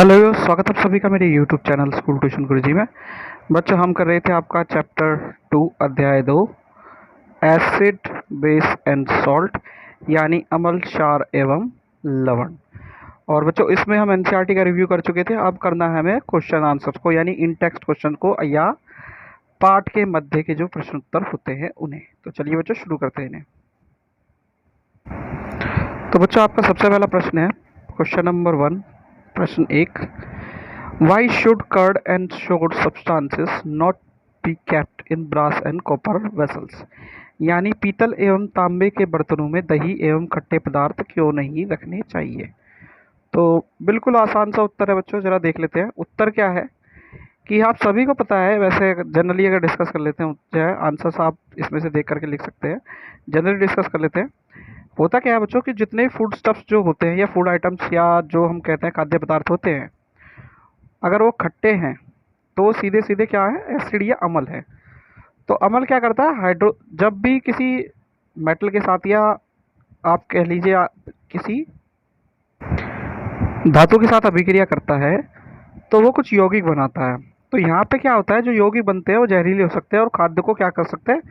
Hello, स्वागत है आप सभी का मेरे यूट्यूब चैनल स्कूल ट्यूशन गुरुजी में। बच्चों, हम कर रहे थे आपका चैप्टर 2 अध्याय 2 एसिड बेस एंड सॉल्ट, यानी अम्ल, क्षार एवं लवण। और बच्चों, इसमें हम एनसीईआरटी का रिव्यू कर चुके थे। अब करना है हमें क्वेश्चन आंसर्स को, यानी इन टेक्स्ट क्वेश्चन को या पाठ के मध्य के जो प्रश्न उत्तर होते हैं उन्हें। तो चलिए बच्चों, शुरू करते हैं इन्हें। तो बच्चों, आपका सबसे पहला प्रश्न है क्वेश्चन नंबर 1, प्रश्न 1। Why should curd and sugar substances not be kept in brass and copper vessels? यानी पीतल एवं तांबे के बर्तनों में दही एवं खट्टे पदार्थ क्यों नहीं रखने चाहिए। तो बिल्कुल आसान सा उत्तर है बच्चों, जरा देख लेते हैं। उत्तर क्या है कि आप सभी को पता है, वैसे जनरली अगर डिस्कस कर लेते हैं जो है आंसर्स आप इसमें से देख करके लिख सकते हैं। जनरली डिस्कस कर लेते हैं। होता क्या है बच्चों कि जितने फूड स्टफ्स जो होते हैं या फूड आइटम्स या जो हम कहते हैं खाद्य पदार्थ होते हैं, अगर वो खट्टे हैं तो सीधे सीधे क्या है, एसिड या अम्ल है। तो अम्ल क्या करता है, जब भी किसी मेटल के साथ या आप कह लीजिए किसी धातु के साथ अभिक्रिया करता है तो वो कुछ यौगिक बनाता है। तो यहाँ पे क्या होता है, जो यौगिक बनते हैं वो जहरीले हो सकते हैं और खाद्य को क्या कर सकते हैं,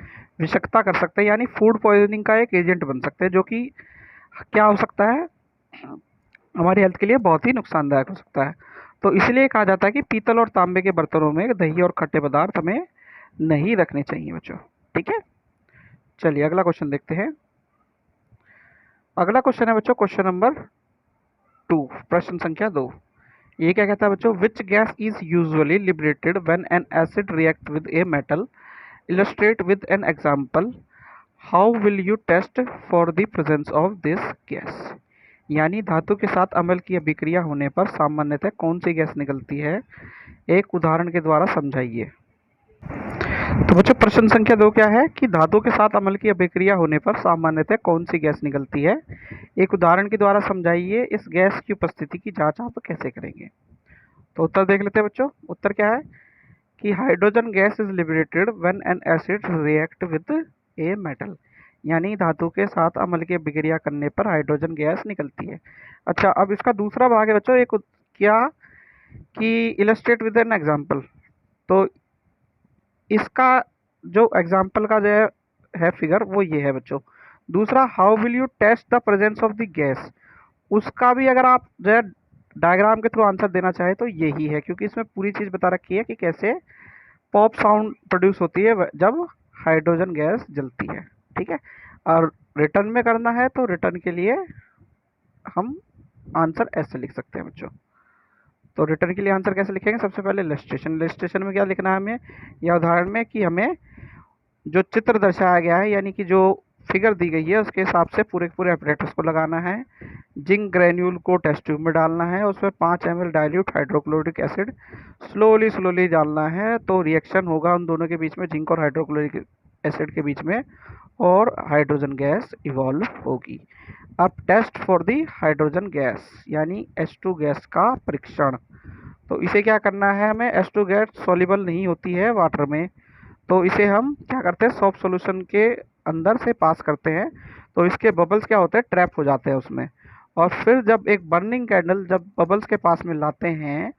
विषाक्तता कर सकते हैं, यानी फूड पॉइजनिंग का एक एजेंट बन सकते हैं, जो कि क्या हो सकता है, हमारी हेल्थ के लिए बहुत ही नुकसानदायक हो सकता है। तो इसलिए कहा जाता है कि पीतल और तांबे के बर्तनों में दही और खट्टे पदार्थ हमें नहीं रखने चाहिए बच्चों। ठीक है, चलिए अगला क्वेश्चन देखते हैं। अगला क्वेश्चन है बच्चों क्वेश्चन नंबर 2, प्रश्न संख्या 2। ये क्या कहता है बच्चों, which gas is usually liberated when an acid react with a metal, illustrate with an example, how will you test for the presence of this gas. यानी धातु के साथ अम्ल की अभिक्रिया होने पर सामान्यतः कौन सी गैस निकलती है, एक उदाहरण के द्वारा समझाइए। तो बच्चों, प्रश्न संख्या 2 क्या है कि धातु के साथ अम्ल की अभिक्रिया होने पर सामान्यतः कौन सी गैस निकलती है, एक उदाहरण के द्वारा समझाइए। इस गैस की उपस्थिति की जांच आप कैसे करेंगे। तो उत्तर देख लेते हैं बच्चों। उत्तर क्या है कि hydrogen gas is liberated when an acid react with a metal, यानी धातु के साथ अम्ल की अभिक्रिया करने पर हाइड्रोजन गैस निकलती है। अच्छा, अब इसका दूसरा भाग है बच्चों, एक क्या कि इलस्ट्रेट विद एन एग्जांपल। तो इसका जो एग्जांपल का जो है फिगर वो ये है बच्चों। दूसरा, how will you test the presence of the gas, उसका भी अगर आप जो है डायग्राम के थ्रू आंसर देना चाहे तो यही है, क्योंकि इसमें पूरी चीज़ बता रखी है कि कैसे पॉप साउंड प्रोड्यूस होती है जब हाइड्रोजन गैस जलती है। ठीक है, और रिटर्न में करना है तो रिटर्न के लिए हम आंसर ऐसे लिख सकते हैं बच्चों। तो रिटर्न के लिए आंसर कैसे लिखेंगे, सबसे पहले इलस्ट्रेशन में क्या लिखना है हमें, या उदाहरण में कि हमें जो चित्र दर्शाया गया है, यानी कि जो फिगर दी गई है उसके हिसाब से पूरे पूरे ऑपरेटर्स को लगाना है। जिंक ग्रेन्यूल को टेस्ट ट्यूब में डालना है, उसमें 5 ml dilute hydrochloric acid slowly डालना है। तो रिएक्शन होगा उन दोनों के बीच में, जिंक और हाइड्रोक्लोरिक एसिड के बीच में, और हाइड्रोजन गैस इवॉल्व होगी। अब test for the hydrogen gas, यानी H2 गैस का परीक्षण। तो इसे क्या करना है हमें, H2 गैस सॉल्युबल नहीं होती है वाटर में, तो इसे हम क्या करते हैं, सॉफ्ट सॉल्यूशन के अंदर से पास करते हैं। तो इसके बबल्स क्या होते हैं, ट्रैप हो जाते हैं उसमें। और फिर जब एक बर्निंग कैंडल जब बबल्स के पास में लाते हैं,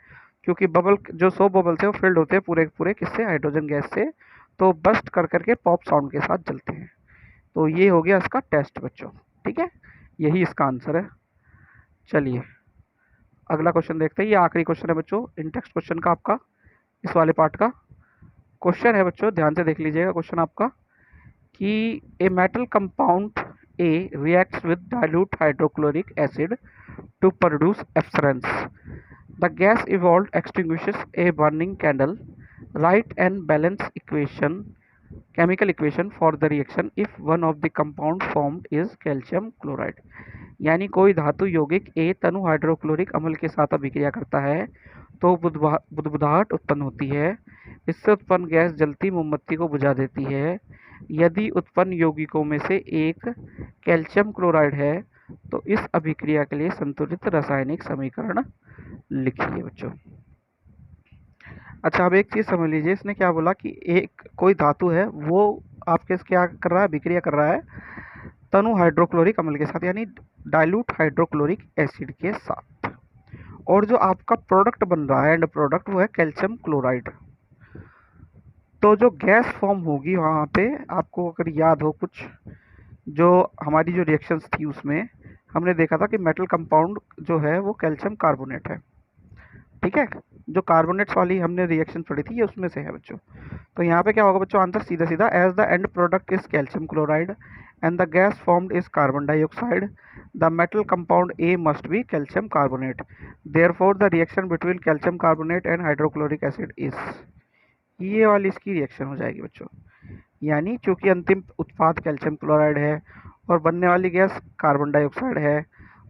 क्योंकि बबल जो 100 बबल्स है वो फिल्ड होते हैं पूरे पूरे किससे, हाइड्रोजन गैस से, तो बस्ट कर करके पॉप साउंड के साथ जलते हैं। तो ये हो गया इसका टेस्ट बच्चों। ठीक है, यही इसका आंसर है। चलिए अगला क्वेश्चन देखते हैं। ये आखिरी क्वेश्चन है बच्चों इन टेक्स्ट क्वेश्चन का, आपका इस वाले पार्ट का क्वेश्चन है बच्चों, ध्यान से देख लीजिएगा क्वेश्चन आपका कि a metal compound a reacts with dilute hydrochloric acid to produce effervescence, the gas evolve extinguishes a burning candle, right and balance equation chemical equation for the reaction if one of the compound formed is calcium chloride। यानी कोई धातु यौगिक ए तनु hydrochloric अम्ल के साथ अभिक्रिया करता है तो बुदबुदाहट उत्पन्न होती है। इससे उत्पन्न गैस जलती मोमबत्ती को बुझा देती है। यदि उत्पन्न यौगिकों में से एक कैल्शियम क्लोराइड है तो इस अभिक्रिया के लिए संतुलित रासायनिक समीकरण लिखिए बच्चों। अच्छा, अब एक चीज़ समझ लीजिए, इसने क्या बोला कि एक कोई धातु है वो आपके क्या कर रहा है, अभिक्रिया कर रहा है तनु हाइड्रोक्लोरिक अम्ल के साथ, यानी डाइल्यूट हाइड्रोक्लोरिक एसिड के साथ। और जो आपका प्रोडक्ट बन रहा है एंड प्रोडक्ट वो है कैल्शियम क्लोराइड। तो जो गैस फॉर्म होगी वहाँ पे आपको अगर याद हो कुछ, जो हमारी जो रिएक्शंस थी उसमें हमने देखा था कि मेटल कंपाउंड जो है वो कैल्शियम कार्बोनेट है। ठीक है, जो कार्बोनेट्स वाली हमने रिएक्शन पढ़ी थी ये उसमें से है बच्चों। तो यहाँ पे क्या होगा बच्चों, आंसर सीधा सीधा, as the end product is calcium chloride and the gas formed is carbon dioxide, the metal compound A must be calcium carbonate, therefore the reaction between calcium carbonate and hydrochloric acid is, ये वाली इसकी reaction हो जाएगी बच्चों। यानी चूंकि अंतिम उत्पाद कैल्शियम क्लोराइड है और बनने वाली गैस कार्बन डाइऑक्साइड है,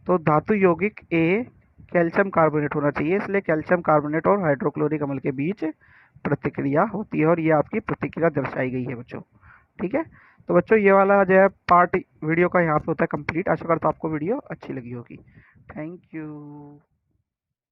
तो धातु यौगिक ए कैल्शियम कार्बोनेट होना चाहिए, इसलिए कैल्शियम कार्बोनेट और हाइड्रोक्लोरिक अम्ल के बीच प्रतिक्रिया होती है और ये आपकी प्रतिक्रिया दर्शाई गई है बच्चों। ठीक है, तो बच्चों ये वाला जो है पार्ट वीडियो का यहाँ पे होता है कंप्लीट। आशा करता हूँ आपको वीडियो अच्छी लगी होगी। Thank you.